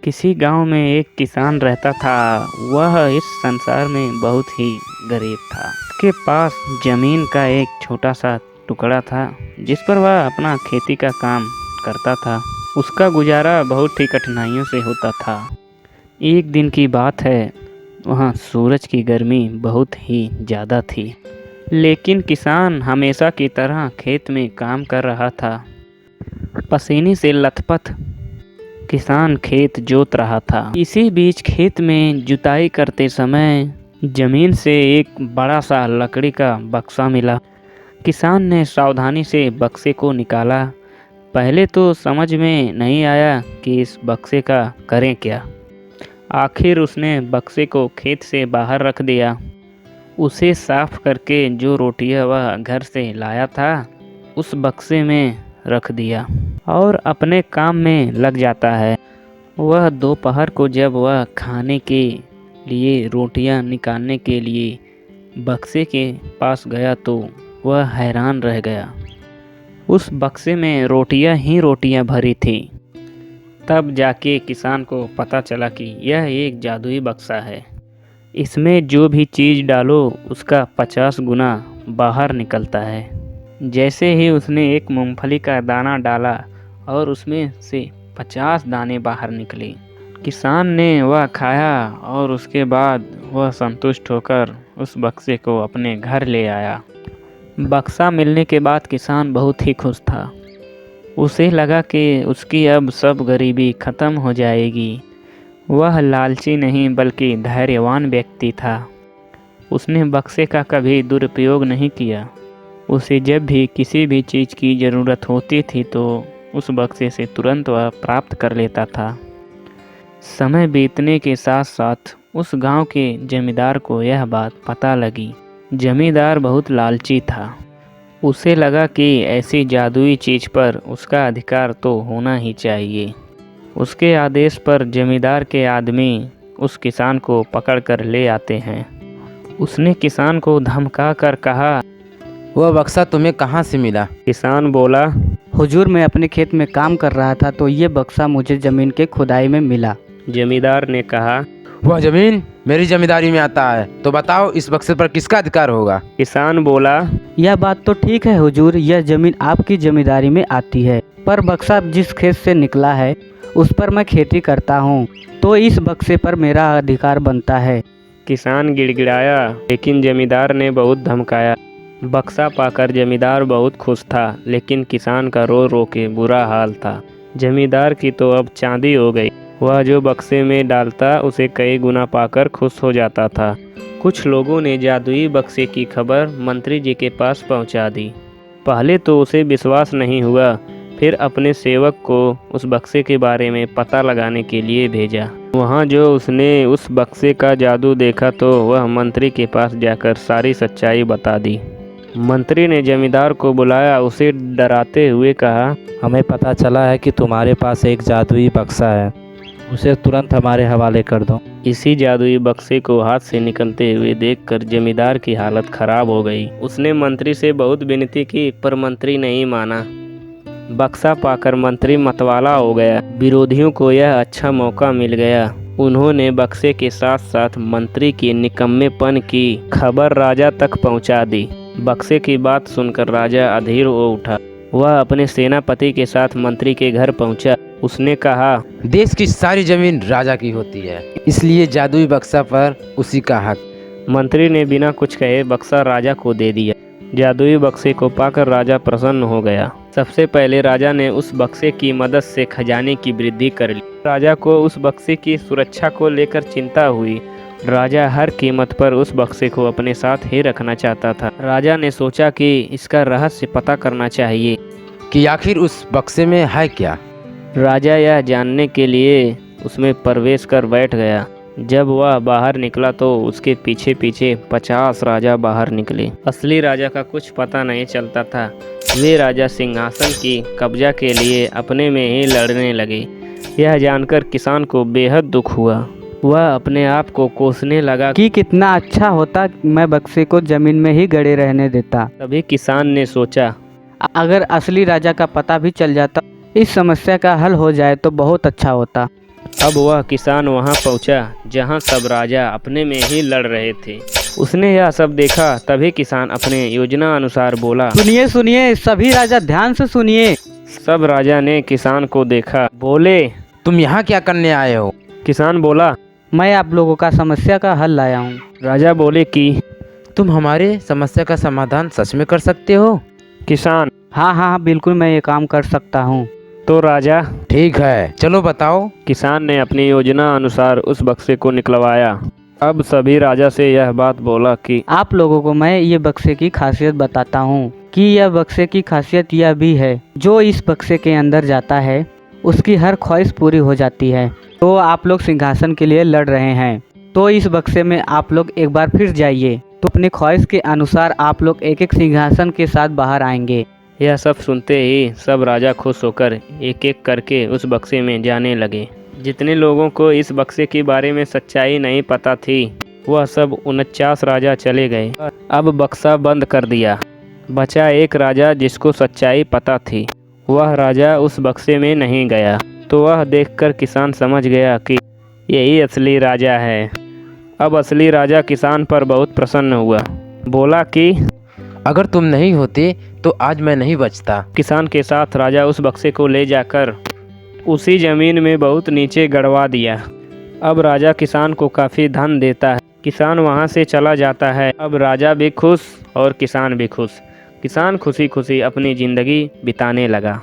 किसी गांव में एक किसान रहता था। वह इस संसार में बहुत ही गरीब था। उसके पास जमीन का एक छोटा सा टुकड़ा था जिस पर वह अपना खेती का काम करता था। उसका गुजारा बहुत ही कठिनाइयों से होता था। एक दिन की बात है, वहाँ सूरज की गर्मी बहुत ही ज़्यादा थी, लेकिन किसान हमेशा की तरह खेत में काम कर रहा था। पसीने से लथपथ किसान खेत जोत रहा था। इसी बीच खेत में जुताई करते समय जमीन से एक बड़ा सा लकड़ी का बक्सा मिला। किसान ने सावधानी से बक्से को निकाला। पहले तो समझ में नहीं आया कि इस बक्से का करें क्या। आखिर उसने बक्से को खेत से बाहर रख दिया। उसे साफ करके जो रोटियां वह घर से लाया था उस बक्से में रख दिया और अपने काम में लग जाता है। वह दोपहर को जब वह खाने के लिए रोटियां निकालने के लिए बक्से के पास गया तो वह हैरान रह गया। उस बक्से में रोटियां ही रोटियां भरी थी। तब जाके किसान को पता चला कि यह एक जादुई बक्सा है। इसमें जो भी चीज़ डालो उसका 50 गुना बाहर निकलता है। जैसे ही उसने एक मूंगफली का दाना डाला और उसमें से 50 दाने बाहर निकले। किसान ने वह खाया और उसके बाद वह संतुष्ट होकर उस बक्से को अपने घर ले आया। बक्सा मिलने के बाद किसान बहुत ही खुश था। उसे लगा कि उसकी अब सब गरीबी खत्म हो जाएगी। वह लालची नहीं बल्कि धैर्यवान व्यक्ति था। उसने बक्से का कभी दुरुपयोग नहीं किया। उसे जब भी किसी भी चीज़ की ज़रूरत होती थी तो उस बक्से से तुरंत वह प्राप्त कर लेता था। समय बीतने के साथ साथ उस गांव के जमींदार को यह बात पता लगी। जमींदार बहुत लालची था। उसे लगा कि ऐसी जादुई चीज़ पर उसका अधिकार तो होना ही चाहिए। उसके आदेश पर जमींदार के आदमी उस किसान को पकड़ कर ले आते हैं। उसने किसान को धमका कर कहा, वह बक्सा तुम्हें कहाँ से मिला? किसान बोला, हुजूर, मैं अपने खेत में काम कर रहा था तो ये बक्सा मुझे ज़मीन के खुदाई में मिला। जमींदार ने कहा, वह जमीन मेरी जमींदारी में आता है, तो बताओ इस बक्से पर किसका अधिकार होगा? किसान बोला, यह बात तो ठीक है हुजूर, यह ज़मीन आपकी जमींदारी में आती है, पर बक्सा जिस खेत से निकला है उस पर मैं खेती करता हूँ, तो इस बक्से पर मेरा अधिकार बनता है। किसान गिड़गिड़ाया, लेकिन जमींदार ने बहुत धमकाया। बक्सा पाकर जमींदार बहुत खुश था, लेकिन किसान का रो रो के बुरा हाल था। जमींदार की तो अब चांदी हो गई। वह जो बक्से में डालता उसे कई गुना पाकर खुश हो जाता था। कुछ लोगों ने जादुई बक्से की खबर मंत्री जी के पास पहुंचा दी। पहले तो उसे विश्वास नहीं हुआ, फिर अपने सेवक को उस बक्से के बारे में पता लगाने के लिए भेजा। वहाँ जो उसने उस बक्से का जादू देखा तो वह मंत्री के पास जाकर सारी सच्चाई बता दी। मंत्री ने जमींदार को बुलाया। उसे डराते हुए कहा, हमें पता चला है कि तुम्हारे पास एक जादुई बक्सा है, उसे तुरंत हमारे हवाले कर दो। इसी जादुई बक्से को हाथ से निकलते हुए देखकर जमींदार की हालत खराब हो गई। उसने मंत्री से बहुत विनती की, पर मंत्री नहीं माना। बक्सा पाकर मंत्री मतवाला हो गया। विरोधियों को यह अच्छा मौका मिल गया। उन्होंने बक्से के साथ साथ मंत्री के निकम्मेपन की खबर राजा तक पहुंचा दी। बक्से की बात सुनकर राजा अधीर हो उठा। वह अपने सेनापति के साथ मंत्री के घर पहुंचा। उसने कहा, देश की सारी जमीन राजा की होती है, इसलिए जादुई बक्सा पर उसी का हक। मंत्री ने बिना कुछ कहे बक्सा राजा को दे दिया। जादुई बक्से को पाकर राजा प्रसन्न हो गया। सबसे पहले राजा ने उस बक्से की मदद से खजाने की वृद्धि कर ली। राजा को उस बक्से की सुरक्षा को लेकर चिंता हुई। राजा हर कीमत पर उस बक्से को अपने साथ ही रखना चाहता था। राजा ने सोचा कि इसका रहस्य पता करना चाहिए कि आखिर उस बक्से में है क्या। राजा यह जानने के लिए उसमें प्रवेश कर बैठ गया। जब वह बाहर निकला तो उसके पीछे पीछे 50 राजा बाहर निकले। असली राजा का कुछ पता नहीं चलता था। वे राजा सिंहासन की कब्जा के लिए अपने में ही लड़ने लगे। यह जानकर किसान को बेहद दुख हुआ। वह अपने आप को कोसने लगा कि कितना अच्छा होता मैं बक्से को ज़मीन में ही गड़े रहने देता। तभी किसान ने सोचा, अगर असली राजा का पता भी चल जाता, इस समस्या का हल हो जाए तो बहुत अच्छा होता। अब वह किसान वहां पहुंचा जहां सब राजा अपने में ही लड़ रहे थे। उसने यह सब देखा, तभी किसान अपने योजना अनुसार बोला। सुनिए सुनिए, सभी राजा ध्यान से सुनिए। सब राजा ने किसान को देखा, बोले, तुम यहाँ क्या करने आए हो? किसान बोला, मैं आप लोगों का समस्या का हल लाया हूँ। राजा बोले कि तुम हमारे समस्या का समाधान सच में कर सकते हो? किसान, हाँ हाँ बिल्कुल, मैं ये काम कर सकता हूँ। तो राजा, ठीक है, चलो बताओ। किसान ने अपनी योजना अनुसार उस बक्से को निकलवाया। अब सभी राजा से यह बात बोला कि आप लोगों को मैं ये बक्से की खासियत बताता हूँ कि यह बक्से की खासियत यह भी है, जो इस बक्से के अंदर जाता है उसकी हर ख्वाहिश पूरी हो जाती है। तो आप लोग सिंहासन के लिए लड़ रहे हैं, तो इस बक्से में आप लोग एक बार फिर जाइए, तो अपनी ख्वाहिश के अनुसार आप लोग एक एक सिंहासन के साथ बाहर आएंगे। यह सब सुनते ही सब राजा खुश होकर एक एक करके उस बक्से में जाने लगे। जितने लोगों को इस बक्से के बारे में सच्चाई नहीं पता थी, वह सब 49 राजा चले गए। अब बक्सा बंद कर दिया। बचा एक राजा जिसको सच्चाई पता थी। वह राजा उस बक्से में नहीं गया। तो वह देखकर किसान समझ गया कि यही असली राजा है। अब असली राजा किसान पर बहुत प्रसन्न हुआ। बोला कि अगर तुम नहीं होते तो आज मैं नहीं बचता। किसान के साथ राजा उस बक्से को ले जाकर उसी जमीन में बहुत नीचे गड़वा दिया। अब राजा किसान को काफ़ी धन देता है। किसान वहां से चला जाता है। अब राजा भी खुश और किसान भी खुश। किसान खुशी खुशी अपनी ज़िंदगी बिताने लगा।